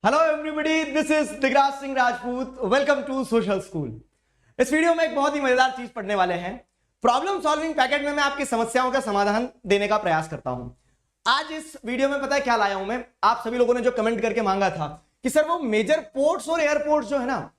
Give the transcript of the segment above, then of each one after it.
Hello everybody, this is Digraj Singh Rajput. Welcome to social school. इस video में एक बहुत ही मजेदार चीज पढ़ने वाले हैं। प्रॉब्लम सॉल्विंग पैकेट में मैं आपकी समस्याओं का समाधान देने का प्रयास करता हूं। आज इस वीडियो में पता है क्या लाया हूं मैं? आप सभी लोगों ने जो कमेंट करके मांगा था कि सर वो मेजर पोर्ट्स और एयरपोर्ट्स जो है ना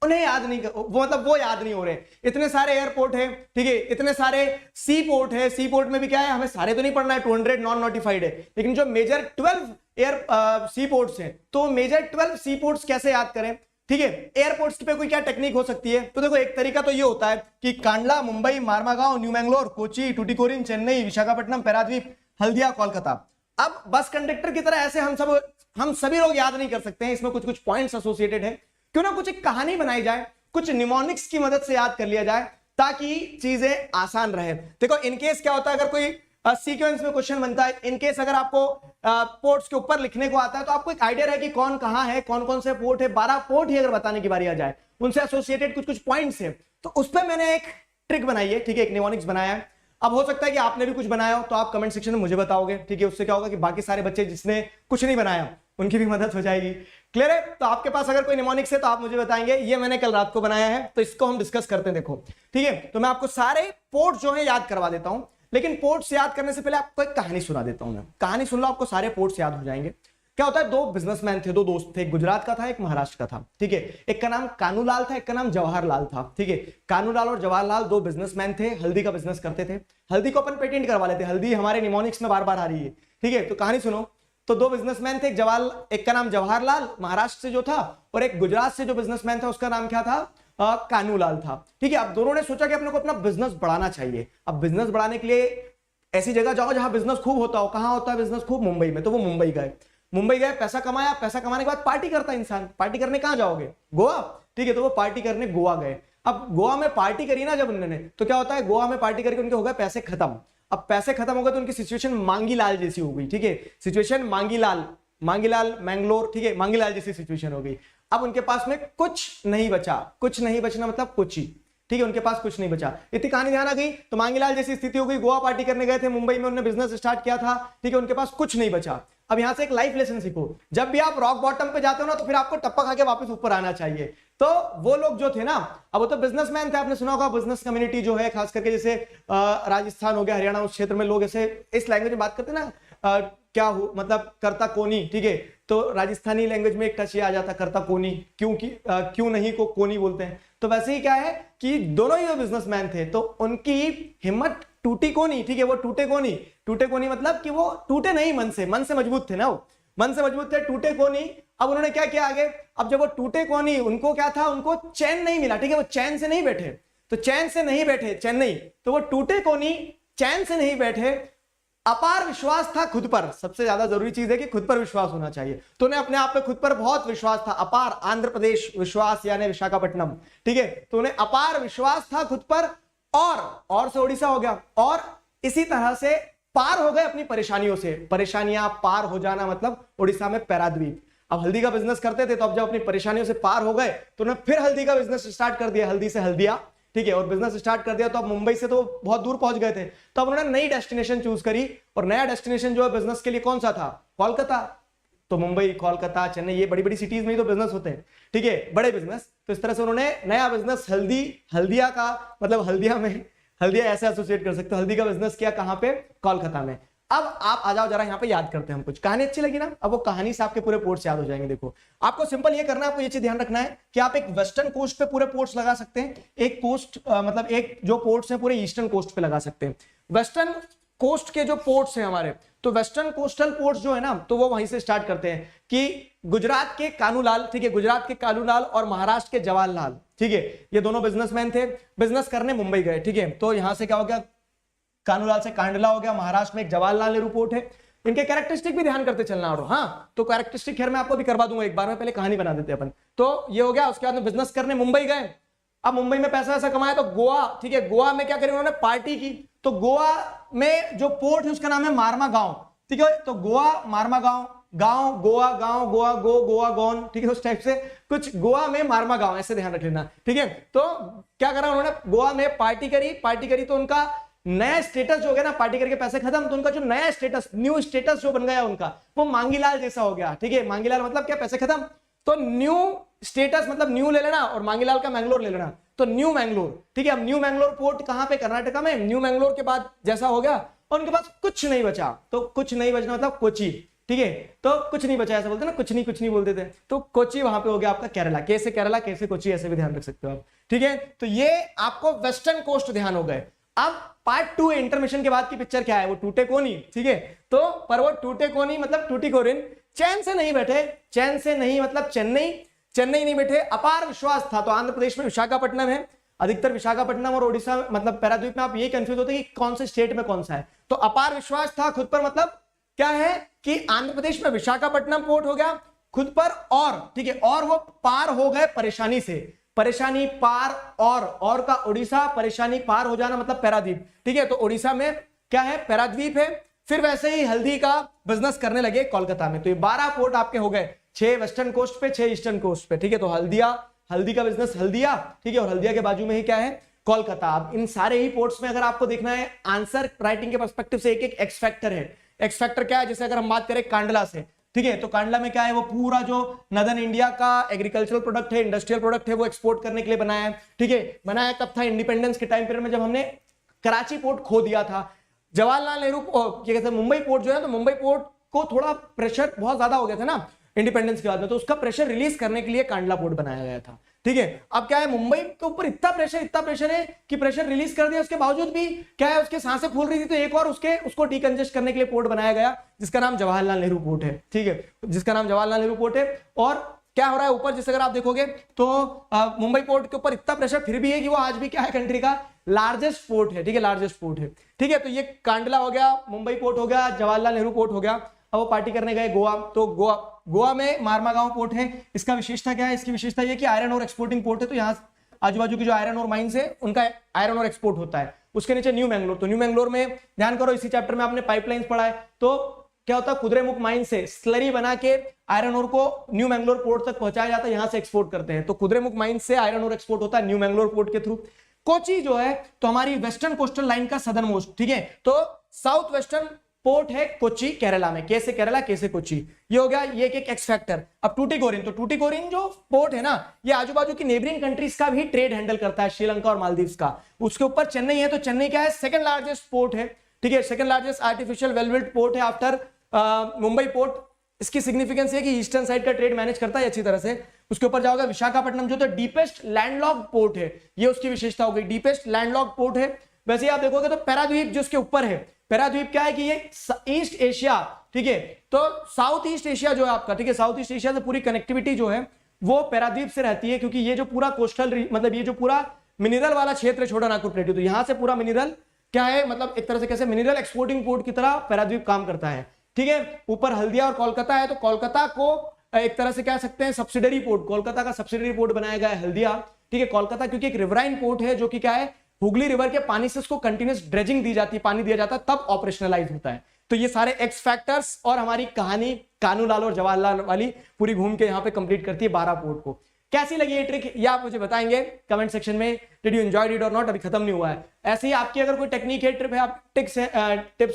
उन्हें याद नहीं वो याद नहीं हो रहे। इतने सारे एयरपोर्ट है, ठीक है, इतने सारे सी पोर्ट है। सी पोर्ट में भी क्या है, हमें सारे तो नहीं पढ़ना है, 200 नॉन नोटिफाइड है, लेकिन जो मेजर 12 एयर सी पोर्ट्स हैं तो मेजर 12 सी पोर्ट्स कैसे याद करें? ठीक है, एयरपोर्ट्स पे कोई क्या टेक्निक हो सकती है? तो देखो, एक तरीका तो ये होता है कि कांडला, मुंबई, मारमागांव, न्यू मैंगलोर, कोची, टुटीकोरिन, चेन्नई, विशाखापट्टनम, पैराद्वीप, हल्दिया, कोलकाता। अब बस कंडक्टर की तरह ऐसे हम सभी लोग याद नहीं कर सकते हैं। इसमें कुछ कुछ पॉइंट्स एसोसिएटेड है। क्यों ना कुछ एक कहानी बनाई जाए, कुछ निमोनिक्स की मदद से याद कर लिया जाए ताकि चीजें आसान रहे। देखो, इनकेस क्या होता है, अगर कोई सीक्वेंस में क्वेश्चन बनता है, इनकेस अगर आपको पोर्ट्स के ऊपर लिखने को आता है तो आपको एक आइडिया है कि कौन कहां है, कौन कौन से पोर्ट है। 12 पोर्ट ही अगर बताने की बारी आ जाए, उनसे एसोसिएटेड कुछ कुछ पॉइंट्स है, तो उस पर मैंने एक ट्रिक बनाई है, ठीक है, एक निमोनिक्स बनाया है। अब हो सकता है कि आपने भी कुछ बनाया हो, तो आप कमेंट सेक्शन में मुझे बताओगे, ठीक है। उससे क्या होगा कि बाकी सारे बच्चे जिसने कुछ नहीं बनाया उनकी भी मदद हो जाएगी। क्लियर है? तो आपके पास अगर कोई निमोनिक्स है तो आप मुझे बताएंगे, ये मैंने कल रात को बनाया है, तो इसको हम डिस्कस करते हैं। देखो, ठीक है, तो मैं आपको सारे पोर्ट जो है याद करवा देता हूं, लेकिन पोर्ट्स याद करने से पहले आपको एक कहानी सुना देता हूं। मैं कहानी सुन लो, आपको सारे पोर्ट्स याद हो जाएंगे। क्या होता है, दो बिजनेसमैन थे, दो दोस्त थे, एक गुजरात का था, एक महाराष्ट्र का था, ठीक है। एक का नाम कानूलाल था, एक का नाम जवाहरलाल था, ठीक है। कानूलाल और जवाहरलाल दो बिजनेसमैन थे, हल्दी का बिजनेस करते थे। हल्दी को अपन पेटेंट करवा लेते, हल्दी हमारे निमोनिक्स में बार बार आ रही है, ठीक है। तो कहानी सुनो। तो दो बिजनेसमैन थे, एक का नाम जवाहरलाल महाराष्ट्र से जो था, और एक गुजरात से जो बिजनेसमैन था उसका नाम क्या था, कानूलाल था, ठीक है। अब दोनों ने सोचा कि अपने को अपना बिजनेस बढ़ाना चाहिए। अब बिजनेस बढ़ाने के लिए ऐसी जगह जाओ जहां बिजनेस खूब होता हो। कहां होता है बिजनेस खूब? मुंबई में। तो वो मुंबई गए। मुंबई गए, पैसा कमाया, पैसा कमाने के बाद पार्टी करता है इंसान। पार्टी करने कहां जाओगे? गोवा, ठीक है। तो वो पार्टी करने गोवा गए। अब गोवा में पार्टी करी ना जब उन्होंने, तो क्या होता है, गोवा में पार्टी करके उनके हो गए पैसे खत्म। अब पैसे खत्म हो गए तो उनकी सिचुएशन मांगीलाल जैसी हो गई, ठीक है। सिचुएशन मांगीलाल मैंगलोर, ठीक है, मांगीलाल जैसी सिचुएशन हो गई। अब उनके पास में कुछ नहीं बचा। कुछ नहीं बचना मतलब कुछ ही, ठीक है, उनके पास कुछ नहीं बचा। इतनी कहानी ध्यान आ गई। तो मांगीलाल जैसी स्थिति हो गई, गोवा पार्टी करने गए थे, मुंबई में उन्होंने बिजनेस स्टार्ट किया था, ठीक है, उनके पास कुछ नहीं बचा। अब यहां से एक लाइफ लेसन सीखो, जब भी आप रॉक बॉटम पे जाते हो ना, तो फिर आपको टप्पा खा के वापस ऊपर आना चाहिए। तो वो लोग जो थे ना, अब वो तो बिजनेसमैन थे, आपने सुना होगा बिजनेस कम्युनिटी जो है, खास करके जैसे राजस्थान हो गया, हरियाणा, उस क्षेत्र में लोग ऐसे इस लैंग्वेज में बात करते हैं ना, क्या हो मतलब करता कोनी, ठीक है। तो राजस्थानी लैंग्वेज में एक टच ये आ जाता, करता कोनी, क्यों नहीं को कोनी बोलते हैं। तो वैसे ही क्या है कि दोनों ही बिजनेसमैन थे, तो उनकी हिम्मत टूटी को नहीं, ठीक है, वो टूटे को नहीं। टूटे को नहीं मतलब कि वो टूटे नहीं, मन से मजबूत थे ना, वो मन से मजबूत थे, टूटे को नहीं। अब उन्होंने क्या किया आगे? अब जब वो टूटे को नहीं, उनको क्या था, उनको चैन नहीं मिला, ठीक है, वो चैन से नहीं बैठे। तो चैन से नहीं बैठे, चैन नहीं, तो वो टूटे को नहीं, चैन से नहीं बैठे। अपार विश्वास था खुद पर। सबसे ज्यादा जरूरी चीज है कि खुद पर विश्वास होना चाहिए। तो उन्हें अपने आप पे खुद पर बहुत विश्वास था। अपार, आंध्र प्रदेश, विश्वास यानी विशाखापट्टनम, ठीक है। तो उन्हें अपार विश्वास था खुद पर, और से उड़ीसा हो गया, और इसी तरह से पार हो गए अपनी परेशानियों से। परेशानियां पार हो जाना मतलब उड़ीसा में पैराद्वीप। अब हल्दी का बिजनेस करते थे, तो अब जब अपनी परेशानियों से पार हो गए तो उन्होंने फिर हल्दी का बिजनेस स्टार्ट कर दिया, हल्दी से हल्दिया, ठीक है, और बिजनेस स्टार्ट कर दिया। तो अब मुंबई से तो बहुत दूर पहुंच गए थे, तो अब उन्होंने नई डेस्टिनेशन चूज करी, और नया डेस्टिनेशन जो है बिजनेस के लिए कौन सा था? कोलकाता। तो मुंबई, कोलकाता, चेन्नई, ये बड़ी बड़ी सिटीज में ही तो बिजनेस होते हैं, ठीक है, बड़े बिजनेस। तो इस तरह से उन्होंने नया बिजनेस हल्दिया का मतलब हल्दिया ऐसे एसोसिएट कर सकते हो, हल्दी का बिजनेस किया कहां पे? कोलकाता में। अब आप आ जाओ जरा यहाँ पे, याद करते हैं हम कुछ। कहानी अच्छी लगी ना? अब वो कहानी से आपके पूरे पोर्ट्स याद हो जाएंगे। देखो, आपको सिंपल ये करना है, आपको ये चीज ध्यान रखना है कि आप एक वेस्टर्न कोस्ट पे पूरे पोर्ट्स लगा सकते हैं, एक कोस्ट मतलब एक जो पोर्ट्स हैं पूरे ईस्टर्न कोस्ट पे लगा सकते हैं। वेस्टर्न कोस्ट के जो पोर्ट्स हैं हमारे, तो वेस्टर्न कोस्टल पोर्ट्स जो है ना, तो वो वहीं से स्टार्ट करते हैं कि गुजरात के कानूलाल, ठीक है, गुजरात के कानूलाल और महाराष्ट्र के जवाहरलाल, ठीक है, ये दोनों बिजनेसमैन थे, बिजनेस करने मुंबई गए, ठीक है। तो यहां से क्या हो गया, कानूलाल से कांडला हो गया, महाराष्ट्र में एक जवाहरलाल नेहरू पोर्ट है। इनके कैरेक्टरिस्टिक भी ध्यान करते चलना। और हाँ, तो कैरेक्टरिस्टिक खैर मैं आपको भी करवा दूंगा एक बार में, पहले कहानी बना देते अपन। तो ये हो गया। उसके बाद में बिजनेस करने मुंबई गए। अब मुंबई में पैसा ऐसा कमाया तो गोवा, ठीक है, गोवा में क्या करें उन्होंने? पार्टी की। तो गोवा में जो पोर्ट है उसका नाम है मारमा गांव, ठीक है। तो गोवा मारमा गांव, गांव गोवा, गांव गोवा, गोवा गौन, ठीक है, उस टाइप से कुछ। गोवा में मारमा गांव, ऐसे ध्यान रख लेना, ठीक है। तो क्या करा उन्होंने? गोवा में पार्टी करी तो उनका नया स्टेटस जो हो गया ना, पार्टी करके पैसे खत्म, तो उनका जो नया स्टेटस, न्यू स्टेटस जो बन गया उनका, वो मांगीलाल जैसा हो गया। ठीक है, मांगीलाल मतलब क्या, पैसे खत्म, तो न्यू स्टेटस मतलब न्यू ले लेना और मांगीलाल का मैंगलोर ले लेना, तो न्यू मैंगलोर। ठीक है, अब न्यू मैंगलोर पोर्ट कहां पे, कर्नाटका में। न्यू मैंगलोर के बाद जैसा हो गया और उनके पास कुछ नहीं बचा, तो कुछ नहीं बचना मतलब कोची। ठीक है, तो कुछ नहीं बचा ऐसा बोलते ना, कुछ नहीं बोलते थे, तो कोची वहां पे हो गया आपका केरला। कैसे केरला, कैसे कोची, ऐसे भी ध्यान रख सकते हो आप। ठीक है, तो ये आपको वेस्टर्न कोस्ट ध्यान हो गए। अब पार्ट 2 इंटरमिशन के बाद की पिक्चर क्या है, वो टूटेकोनी। ठीक है, तो पर वो टूटेकोनी मतलब टूटीकोरिन, चैन से नहीं बैठे, चैन से नहीं मतलब चेन्नई नहीं बैठे, अपार विश्वास था। तो आंध्र प्रदेश में विशाखापट्टनम है, अधिकतर विशाखापट्टनम और ओडिशा मतलब पैराद्वीप में आप ये कंफ्यूज होते हैं कि कौन से स्टेट में कौन सा है। तो अपार विश्वास था खुद पर, मतलब क्या है कि आंध्र प्रदेश में विशाखापट्टनम पोर्ट हो गया खुद पर, और ठीक है, और वो पार हो गए परेशानी से, परेशानी पार, और का उड़ीसा, परेशानी पार हो जाना मतलब पैराद्वीप। ठीक है, तो उड़ीसा में क्या है, पैराद्वीप है। फिर वैसे ही हल्दी का बिजनेस करने लगे कोलकाता में। तो ये 12 पोर्ट आपके हो गए, 6 वेस्टर्न कोस्ट पे, 6 ईस्टर्न कोस्ट पे। ठीक है, तो हल्दी का बिजनेस हल्दिया, ठीक है, और हल्दिया के बाजू में ही क्या है, कोलकाता। अब इन सारे ही पोर्ट्स में अगर आपको देखना है आंसर राइटिंग के पर्सपेक्टिव से, एक एक एक्स फैक्टर है। एक्स फैक्टर क्या है, जैसे अगर हम बात करें कांडला से, ठीक है, तो कांडला में क्या है, वो पूरा जो नदर्न इंडिया का एग्रीकल्चरल प्रोडक्ट है, इंडस्ट्रियल प्रोडक्ट है, वो एक्सपोर्ट करने के लिए बनाया है। ठीक है, बनाया कब था, इंडिपेंडेंस के टाइम पीरियड में, जब हमने कराची पोर्ट खो दिया था। जवाहरलाल नेहरू क्या कहते हैं, मुंबई पोर्ट जो है, तो मुंबई पोर्ट को थोड़ा प्रेशर बहुत ज्यादा हो गया था ना इंडिपेंडेंस के बाद में, तो उसका प्रेशर रिलीज करने के लिए कांडला पोर्ट बनाया गया था। ठीक है, अब क्या है, मुंबई के ऊपर इतना प्रेशर है कि प्रेशर रिलीज कर दिया, उसके बावजूद भी क्या है, उसके सांसें फूल रही थी, तो एक और उसको डिकंजेस्ट करने के लिए पोर्ट बनाया गया, जिसका नाम जवाहरलाल नेहरू पोर्ट है। ठीक है, जिसका नाम जवाहरलाल नेहरू पोर्ट है। और क्या हो रहा है ऊपर, जैसे अगर आप देखोगे तो मुंबई पोर्ट के ऊपर इतना प्रेशर फिर भी है कि वो आज भी क्या है, कंट्री का लार्जेस्ट पोर्ट है। ठीक है, लार्जेस्ट पोर्ट है। ठीक है, तो ये कांडला हो गया, मुंबई पोर्ट हो गया, जवाहरलाल नेहरू पोर्ट हो गया। अब वो पार्टी करने गए गोवा, तो गोवा में मारमागांव पोर्ट है। इसका विशेषता क्या है, इसकी विशेषता ये कि आयरन और एक्सपोर्टिंग पोर्ट है, तो यहाँ आजू बाजू की जो आयरन और माइंस है उनका आयरन और एक्सपोर्ट होता है। उसके नीचे न्यू मैंगलोर, तो न्यू मैंगलोर में ध्यान करो, इसी चैप्टर में आपने पाइपलाइंस पढ़ा है, तो क्या होता है, कुद्रेमुख माइन से स्लरी बना के आयरन और को न्यू मैंगलोर पोर्ट तक पहुंचाया जाता है, यहां से एक्सपोर्ट करते हैं। तो कुद्रेमुख माइन से आयरन और एक्सपोर्ट होता है न्यू मैंगलोर पोर्ट के थ्रू। कोची जो है तो हमारी वेस्टर्न कोस्टल लाइन का सदर्न मोस्ट, ठीक है, तो साउथ वेस्टर्न पोर्ट है कोची केरला में। कैसे केरला, कैसे कोची, ये हो गया ये एक एक्स फैक्टर। अब टूटीकोरिन, तो टूटीकोरिन जो पोर्ट है ना, ये आजू बाजू की नेबरिंग कंट्रीज का भी ट्रेड हैंडल करता है, श्रीलंका और मालदीव्स का। उसके ऊपर चेन्नई है, तो चेन्नई क्या है, सेकंड लार्जेस्ट पोर्ट है। ठीक है, second largest artificial velvet port है आफ्टर मुंबई पोर्ट। इसकी सिग्निफिकेंस है कि ईस्टर्न साइड का ट्रेड मैनेज करता है अच्छी तरह से। उसके ऊपर जाओगे विशाखापट्टनम, जो तो डीपेस्ट लैंडलॉक्ड पोर्ट है, ये उसकी विशेषता हो गई, डीपेस्ट लैंडलॉक्ड पोर्ट है। वैसे ही आप देखोगे तो पैराद्वीप जो उसके ऊपर है, पैराद्वीप क्या है कि ये ईस्ट एशिया, ठीक है, तो साउथ ईस्ट एशिया जो है आपका, ठीक है, साउथ ईस्ट एशिया से पूरी कनेक्टिविटी जो है वो पैराद्वीप से रहती है, क्योंकि ये जो पूरा कोस्टल मतलब ये जो पूरा मिनरल वाला क्षेत्र है छोटा नागपुर प्लेटू, तो यहां से पूरा मिनरल क्या है, मतलब एक तरह से कैसे मिनरल एक्सपोर्टिंग पोर्ट की तरह पैराद्वीप काम करता है। ठीक है, ऊपर हल्दिया और कोलकाता है, तो कोलकाता को एक तरह से कह सकते हैं सब्सिडरी पोर्ट, कोलकाता का सब्सिडरी पोर्ट बनाया गया है हल्दिया। ठीक है, कोलकाता क्योंकि एक रिवराइन पोर्ट है, जो कि क्या है, हुगली रिवर के पानी से उसको कंटिन्यूस ड्रेजिंग दी जाती है, पानी दिया जाता है, तब ऑपरेशनलाइज होता है। तो ये सारे एक्स फैक्टर्स और हमारी कहानी कानूलाल और जवाहरलाल वाली पूरी घूम के यहाँ पे कंप्लीट करती है 12 पोर्ट को। कैसी लगी ये ट्रिक, ये आप मुझे बताएंगे कमेंट सेक्शन में। डिड यू एंजॉयड इट और नॉट, अभी खत्म नहीं हुआ है। ऐसे ही आपकी अगर कोई टेक्निक है, ट्रिप है, आप टिप्स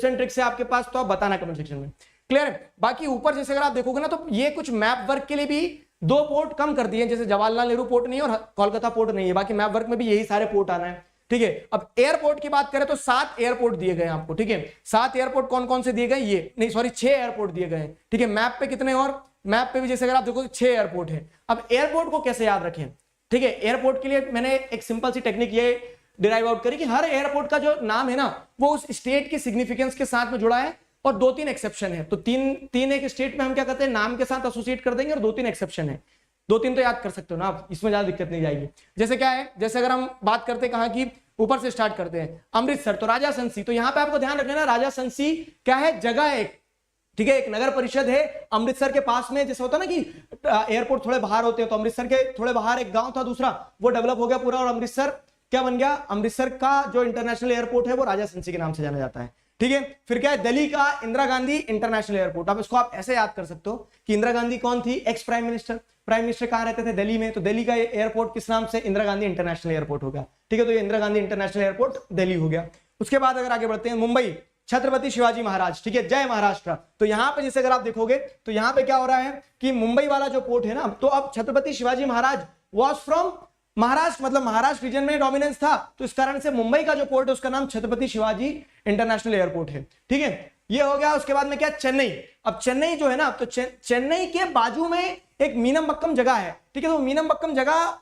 एंड ट्रिक्स है आपके पास, तो आप बताना कमेंट सेक्शन में। क्लियर है। बाकी ऊपर जैसे अगर आप देखोगे ना, तो ये कुछ मैप वर्क के लिए भी 2 पोर्ट कम कर दिए, जैसे जवाहरलाल नेहरू पोर्ट नहीं है और कोलकाता पोर्ट नहीं है, बाकी मैप वर्क में भी यही सारे पोर्ट आना है। ठीक है, अब एयरपोर्ट की बात करें तो 7 एयरपोर्ट दिए गए आपको। ठीक है, 7 एयरपोर्ट कौन कौन से दिए गए, ये नहीं सॉरी 6 एयरपोर्ट दिए गए। ठीक है, मैप पे कितने, और मैप पे भी जैसे अगर आप देखो 6 एयरपोर्ट है। अब एयरपोर्ट को कैसे याद रखें, ठीक है, एयरपोर्ट के लिए मैंने एक सिंपल सी टेक्निक ये डिराइव आउट करी कि हर एयरपोर्ट का जो नाम है ना, वो उस स्टेट की सिग्निफिकेंस के साथ में जुड़ा है, और 2-3 एक्सेप्शन है। तो तीन एक स्टेट में हम क्या करते हैं, नाम के साथ एसोसिएट कर देंगे, और 2-3 एक्सेप्शन है। 2-3 तो याद कर सकते हो ना आप, इसमें ज्यादा दिक्कत नहीं जाएगी। जैसे क्या है, जैसे अगर हम बात करते हैं कहां की, ऊपर से स्टार्ट करते हैं, अमृतसर, तो राजा संसी, तो यहां पे आपको ध्यान रखना, राजा संसी क्या है, जगह है एक, ठीक है, एक नगर परिषद है अमृतसर के पास में। जैसे होता ना कि एयरपोर्ट थोड़े बाहर होते हैं, तो अमृतसर के थोड़े बाहर एक गांव था दूसरा, वो डेवलप हो गया पूरा, और अमृतसर क्या बन गया, अमृतसर का जो इंटरनेशनल एयरपोर्ट है वो राजा संसी के नाम से जाना जाता है। ठीक है, फिर क्या है, दिल्ली का इंदिरा गांधी इंटरनेशनल एयरपोर्ट। अब इसको आप ऐसे याद कर सकते हो कि इंदिरा गांधी कौन थी, ex prime minister. Prime minister कहां रहते थे, दिल्ली में, तो दिल्ली का एयरपोर्ट किस नाम से, इंदिरा गांधी इंटरनेशनल एयरपोर्ट हो गया। ठीक है, तो ये इंदिरा गांधी इंटरनेशनल एयरपोर्ट दिल्ली हो गया। उसके बाद अगर आगे बढ़ते हैं, मुंबई छत्रपति शिवाजी महाराज, ठीक है, जय महाराष्ट्र। तो यहां पे जैसे अगर आप देखोगे तो यहां पे क्या हो रहा है कि मुंबई वाला जो पोर्ट है ना, तो अब छत्रपति शिवाजी महाराज वॉज फ्रॉम महाराष्ट्र, मतलब महाराष्ट्र रीजन में डोमिनेंस था, तो इस कारण से मुंबई का जो पोर्ट है उसका नाम छत्रपति शिवाजी इंटरनेशनल एयरपोर्ट है, ठीक है, ये हो गया। उसके बाद में क्या, चेन्नई। अब चेन्नई जो है ना, तो चेन्नई के बाजू में एक मीनमबक्कम जगह है, ठीक है, तो मीनमबक्कम जगह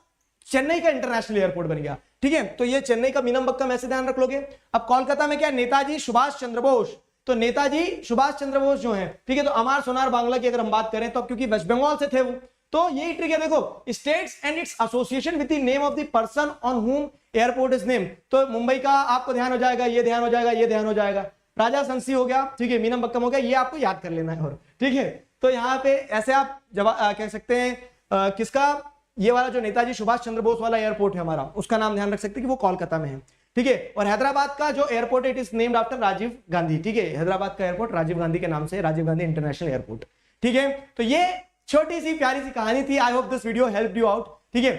चेन्नई का इंटरनेशनल एयरपोर्ट बन गया, ठीक है, तो ये चेन्नई का मीनमबक्कम ऐसे ध्यान रख लोगे। अब कोलकाता में क्या, नेताजी सुभाष चंद्र बोस, तो नेताजी सुभाष चंद्र बोस जो है, ठीक है, तो अमार सोनार बांग्ला की अगर हम बात करें तो अब क्योंकि वेस्ट बंगाल से थे वो, तो यही ट्रिक है, देखो, states and its association with the name of the person on हुम एयरपोर्ट इज नेम। तो मुंबई का आपको ध्यान हो जाएगा, ये ध्यान हो जाएगा, ये ध्यान हो जाएगा, राजा संसी हो गया, ठीक है, मीनमबक्कम हो गया, ये आपको याद कर लेना है, और ठीक है, तो यहाँ पे ऐसे आप कह सकते हैं किसका, ये वाला जो नेताजी सुभाष चंद्र बोस वाला एयरपोर्ट है हमारा, उसका नाम ध्यान रख सकते हैं कि वो कोलकाता में है, ठीक है। और हैदराबाद का जो एयरपोर्ट है, it is named after Rajiv Gandhi, ठीक है, हैदराबाद का एयरपोर्ट राजीव गांधी के नाम से, राजीव गांधी इंटरनेशनल एयरपोर्ट, ठीक है। तो ये छोटी सी प्यारी सी कहानी थी। I hope this video help you out, ठीक है।